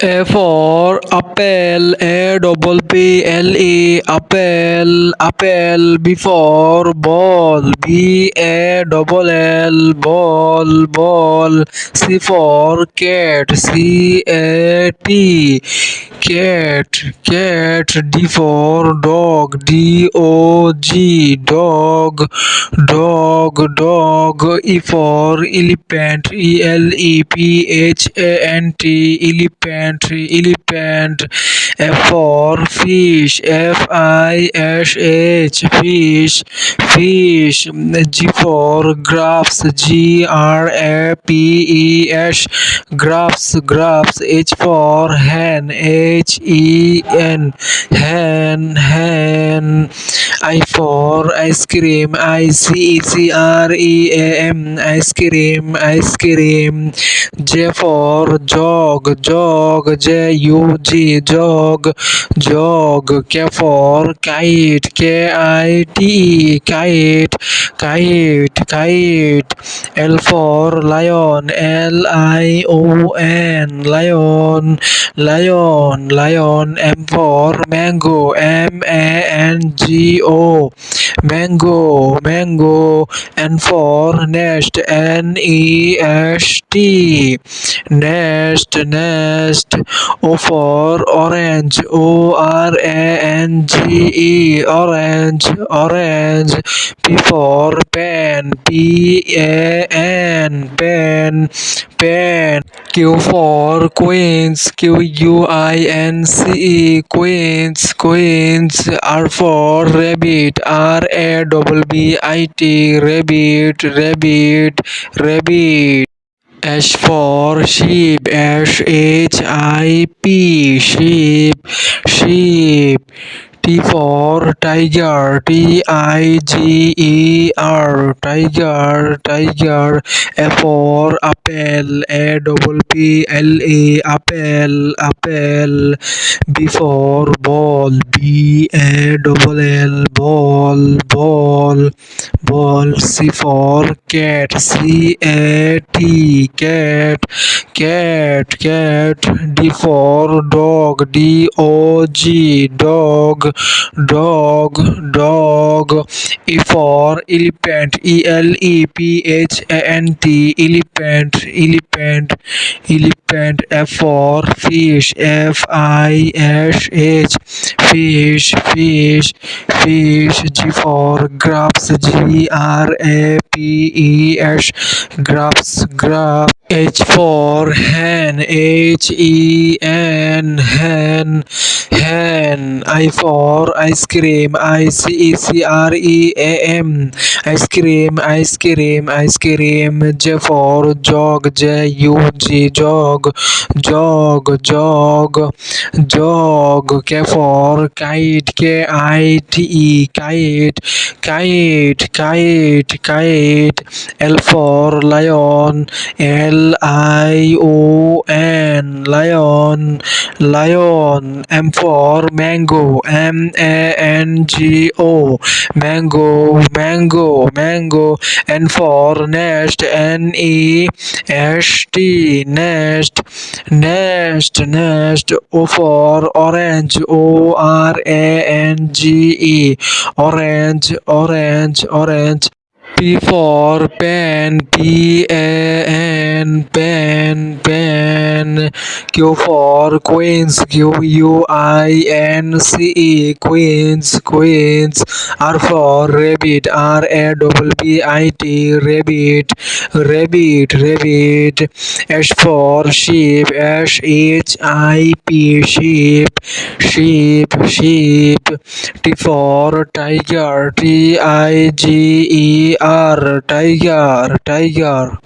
A for apple, A double P L E, apple, apple. B for ball, B A double L, ball, ball. C for cat, C A T, cat, cat. D for dog, D O G, dog, dog, dog. E for elephant, E L E P H A N T, elephant, elephant. F for fish, F I S H, fish, fish. G for graphs, G R A P E S, graphs, graphs. H for hen, H E N, hen, hen. I for ice cream, I C E C R E A M, ice cream, ice cream. J for jog, jog, J U G, jog, jog. K for kite, K I T E, kite, kite, kite. L for lion, L I O N, lion, lion, lion. M for mango, M A N G O, mango, mango. N for nest, N E S T, nest, nest. O for orange, O R A N G E, orange, orange. P for pen, P A N, pen, pen. Q for queens, Q U I N C E, queens, queens. R for rabbit, R A B I T, rabbit, rabbit, rabbit. S for sheep, S H I P, sheep, sheep. T for tiger, T I G E R, tiger, tiger. F for apple, A P L E, apple, apple. B for ball, B A L, ball, ball, ball. C for cat, C A T, cat, cat, cat. D for dog, D O G, dog, dog, dog. E for elephant, E L E P H A N T, elephant, elephant, elephant. F for fish, F I S H, fish, fish, fish. G for grapes, G R A P E S, grapes, grapes. H for hen, H E N, hen, hen. I for ice cream, I C E C R E A M, ice cream, ice cream, ice cream. J for jog, J U G, jog, jog, jog, jog. K for kite, K I T E, kite, kite, kite, kite. L for lion, L I O N, lion, lion. M for mango, M A N G O, mango, mango, mango. N for nest, N E S T, nest, nest, nest. O for orange, O R A N G E, orange, orange, orange. P for pen, P A N, pen, pen. Q for queens, Q U I N C E, queens, queens. R for rabbit, R A B I T, rabbit, rabbit, rabbit. S for sheep, S H I P, sheep, sheep, sheep. T for tiger, T I G E R, tiger, tiger.